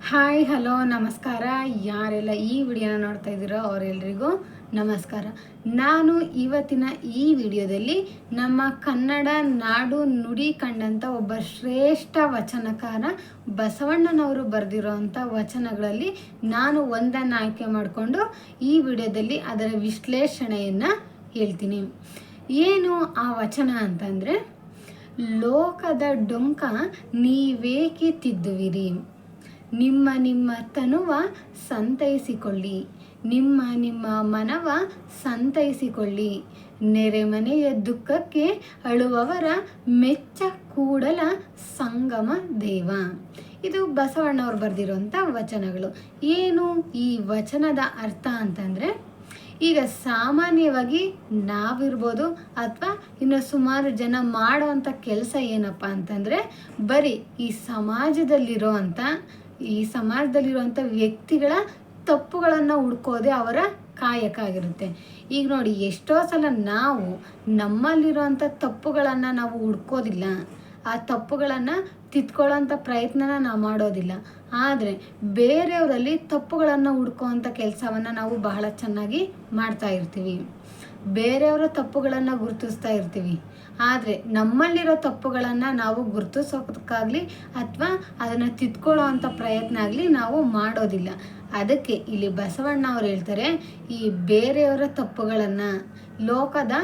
Hi hello ನಮಸ್ಕಾರ. ಯಾರೆಲ್ಲ ಈ ವಿಡಿಯೋನ ನೋಡ್ತಾ ಇದ್ದೀರೋ ಅವರೆಲ್ಲರಿಗೂ ನಮಸ್ಕಾರ. ನಾನು ಇವತ್ತಿನ ಈ ವಿಡಿಯೋದಲ್ಲಿ ನಮ್ಮ ಕನ್ನಡ ನಾಡು ನುಡಿ ಕಂಡಂಥ ಒಬ್ಬ ಶ್ರೇಷ್ಠ ವಚನಕಾರ ಬಸವಣ್ಣನವರು ಬರೆದಿರೋವಂಥ ವಚನಗಳಲ್ಲಿ ನಾನು ಒಂದನ್ನು ಆಯ್ಕೆ ಮಾಡಿಕೊಂಡು ಈ ವಿಡಿಯೋದಲ್ಲಿ ಅದರ ವಿಶ್ಲೇಷಣೆಯನ್ನು ಹೇಳ್ತೀನಿ. ಏನು ಆ ವಚನ ಅಂತಂದರೆ, ಲೋಕದ ಡೊಂಕ ನೀವೇಕೆ ತಿದ್ದುವಿರಿ, ನಿಮ್ಮ ನಿಮ್ಮ ತನುವ ಸಂತೈಸಿಕೊಳ್ಳಿ, ನಿಮ್ಮ ನಿಮ್ಮ ಮನವ ಸಂತೈಸಿಕೊಳ್ಳಿ, ನೆರೆಮನೆಯ ದುಃಖಕ್ಕೆ ಅಳುವವರ ಮೆಚ್ಚ ಕೂಡಲ ಸಂಗಮ ದೇವ. ಇದು ಬಸವಣ್ಣವ್ರು ಬರೆದಿರುವಂಥ ವಚನಗಳು. ಏನು ಈ ವಚನದ ಅರ್ಥ ಅಂತಂದರೆ, ಈಗ ಸಾಮಾನ್ಯವಾಗಿ ನಾವಿರ್ಬೋದು ಅಥವಾ ಇನ್ನು ಸುಮಾರು ಜನ ಮಾಡೋವಂಥ ಕೆಲಸ ಏನಪ್ಪ ಅಂತಂದರೆ, ಬರೀ ಈ ಸಮಾಜದಲ್ಲಿರುವಂಥ ವ್ಯಕ್ತಿಗಳ ತಪ್ಪುಗಳನ್ನು ಹುಡ್ಕೋದೆ ಅವರ ಕಾಯಕ ಆಗಿರುತ್ತೆ. ಈಗ ನೋಡಿ, ಎಷ್ಟೋ ಸಲ ನಾವು ನಮ್ಮಲ್ಲಿರುವಂಥ ತಪ್ಪುಗಳನ್ನು ನಾವು ಹುಡ್ಕೋದಿಲ್ಲ, ಆ ತಪ್ಪುಗಳನ್ನು ತಿದ್ಕೊಳ್ಳೋಂಥ ಪ್ರಯತ್ನನ ನಾವು ಮಾಡೋದಿಲ್ಲ. ಆದರೆ ಬೇರೆಯವರಲ್ಲಿ ತಪ್ಪುಗಳನ್ನು ಹುಡ್ಕೋವಂಥ ಕೆಲಸವನ್ನು ನಾವು ಬಹಳ ಚೆನ್ನಾಗಿ ಮಾಡ್ತಾ ಇರ್ತೀವಿ. ಬೇರೆಯವರ ತಪ್ಪುಗಳನ್ನು ಗುರುತಿಸ್ತಾ ಇರ್ತೀವಿ. ಆದರೆ ನಮ್ಮಲ್ಲಿರೋ ತಪ್ಪುಗಳನ್ನು ನಾವು ಗುರುತಿಸೋಕ್ಕಾಗಲಿ ಅಥವಾ ಅದನ್ನು ತಿದ್ಕೊಳ್ಳೋ ಅಂಥ ಪ್ರಯತ್ನ ಆಗಲಿ ನಾವು ಮಾಡೋದಿಲ್ಲ. ಅದಕ್ಕೆ ಇಲ್ಲಿ ಬಸವಣ್ಣ ಅವ್ರು ಹೇಳ್ತಾರೆ, ಈ ಬೇರೆಯವರ ತಪ್ಪುಗಳನ್ನು, ಲೋಕದ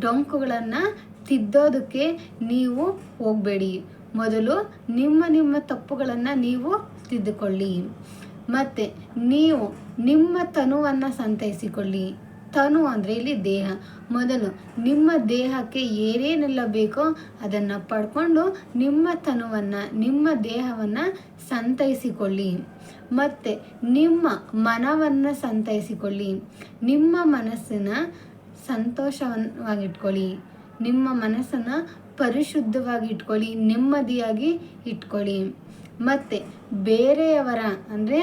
ಡೊಂಕುಗಳನ್ನು ತಿದ್ದೋದಕ್ಕೆ ನೀವು ಹೋಗಬೇಡಿ. ಮೊದಲು ನಿಮ್ಮ ತಪ್ಪುಗಳನ್ನು ನೀವು ತಿದ್ದುಕೊಳ್ಳಿ. ಮತ್ತು ನೀವು ನಿಮ್ಮ ತನುವನ್ನು ಸಂತೈಸಿಕೊಳ್ಳಿ. ತನು ಅಂದರೆ ಇಲ್ಲಿ ದೇಹ. ಮೊದಲು ನಿಮ್ಮ ದೇಹಕ್ಕೆ ಏನೇನೆಲ್ಲ ಬೇಕೋ ಅದನ್ನು ಪಡ್ಕೊಂಡು ನಿಮ್ಮ ತನುವನ್ನು, ನಿಮ್ಮ ದೇಹವನ್ನು ಸಂತೈಸಿಕೊಳ್ಳಿ. ಮತ್ತು ನಿಮ್ಮ ಮನವನ್ನು ಸಂತೈಸಿಕೊಳ್ಳಿ. ನಿಮ್ಮ ಮನಸ್ಸನ್ನು ಸಂತೋಷವಾಗಿಟ್ಕೊಳ್ಳಿ, ನಿಮ್ಮ ಮನಸ್ಸನ್ನು ಪರಿಶುದ್ಧವಾಗಿ ಇಟ್ಕೊಳ್ಳಿ, ನೆಮ್ಮದಿಯಾಗಿ ಇಟ್ಕೊಳ್ಳಿ. ಮತ್ತು ಬೇರೆಯವರ ಅಂದರೆ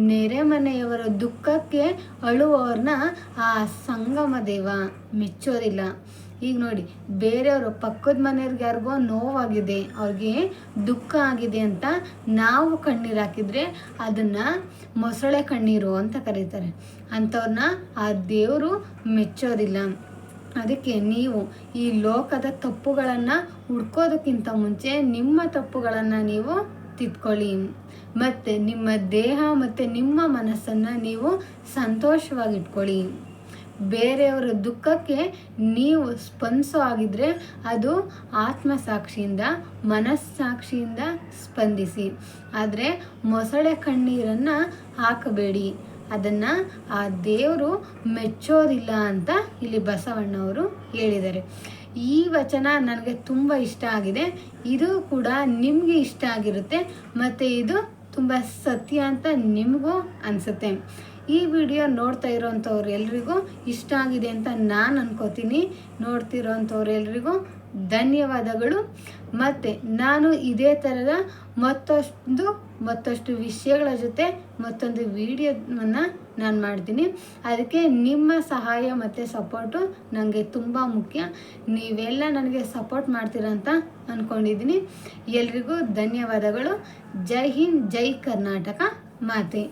ನೆರೆಮನೆಯವರ ದುಃಖಕ್ಕೆ ಅಳುವವ್ರನ್ನ ಆ ಸಂಗಮ ದೇವ ಮೆಚ್ಚೋದಿಲ್ಲ. ಈಗ ನೋಡಿ, ಬೇರೆಯವರು ಪಕ್ಕದ ಮನೆಯವ್ರಿಗೆ ಯಾರಿಗೋ ನೋವಾಗಿದೆ, ಅವ್ರಿಗೆ ದುಃಖ ಆಗಿದೆ ಅಂತ ನಾವು ಕಣ್ಣೀರು ಹಾಕಿದರೆ ಅದನ್ನು ಮೊಸಳೆ ಕಣ್ಣೀರು ಅಂತ ಕರೀತಾರೆ. ಅಂಥವ್ರನ್ನ ಆ ದೇವರು ಮೆಚ್ಚೋದಿಲ್ಲ. ಅದಕ್ಕೆ ನೀವು ಈ ಲೋಕದ ತಪ್ಪುಗಳನ್ನು ಹುಡ್ಕೋದಕ್ಕಿಂತ ಮುಂಚೆ ನಿಮ್ಮ ತಪ್ಪುಗಳನ್ನು ನೀವು ತಿದ್ಕೊಳ್ಳಿ. ಮತ್ತು ನಿಮ್ಮ ದೇಹ ಮತ್ತು ನಿಮ್ಮ ಮನಸ್ಸನ್ನು ನೀವು ಸಂತೋಷವಾಗಿಟ್ಕೊಳ್ಳಿ. ಬೇರೆಯವರ ದುಃಖಕ್ಕೆ ನೀವು ಸ್ಪಂದಿಸೋ ಆಗಿದ್ದರೆ ಅದು ಆತ್ಮಸಾಕ್ಷಿಯಿಂದ, ಮನಸ್ಸಾಕ್ಷಿಯಿಂದ ಸ್ಪಂದಿಸಿ. ಆದರೆ ಮೊಸಳೆ ಕಣ್ಣೀರನ್ನು ಹಾಕಬೇಡಿ, ಅದನ್ನು ಆ ದೇವರು ಮೆಚ್ಚೋದಿಲ್ಲ ಅಂತ ಇಲ್ಲಿ ಬಸವಣ್ಣವರು ಹೇಳಿದ್ದಾರೆ. ಈ ವಚನ ನನಗೆ ತುಂಬ ಇಷ್ಟ ಆಗಿದೆ. ಇದು ಕೂಡ ನಿಮಗೆ ಇಷ್ಟ ಆಗಿರುತ್ತೆ ಮತ್ತು ಇದು ತುಂಬ ಸತ್ಯ ಅಂತ ನಿಮಗೂ ಅನಿಸುತ್ತೆ. ಈ ವಿಡಿಯೋ ನೋಡ್ತಾ ಇರೋವಂಥವ್ರು ಎಲ್ರಿಗೂ ಇಷ್ಟ ಆಗಿದೆ ಅಂತ ನಾನು ಅನ್ಕೋತೀನಿ. ನೋಡ್ತಿರೋವಂಥವ್ರು ಎಲ್ರಿಗೂ ಧನ್ಯವಾದಗಳು. ಮತ್ತು ನಾನು ಇದೇ ಥರದ ಮತ್ತಷ್ಟು ವಿಷಯಗಳ ಜೊತೆ ಮತ್ತೊಂದು ವಿಡಿಯೋವನ್ನು ನಾನು ಮಾಡ್ತೀನಿ. ಅದಕ್ಕೆ ನಿಮ್ಮ ಸಹಾಯ ಮತ್ತು ಸಪೋರ್ಟು ನನಗೆ ತುಂಬ ಮುಖ್ಯ. ನೀವೆಲ್ಲ ನನಗೆ ಸಪೋರ್ಟ್ ಮಾಡ್ತೀರಂತ ಅಂದ್ಕೊಂಡಿದ್ದೀನಿ. ಎಲ್ರಿಗೂ ಧನ್ಯವಾದಗಳು. ಜೈ ಹಿಂದ್, ಜೈ ಕರ್ನಾಟಕ ಮಾತೆ.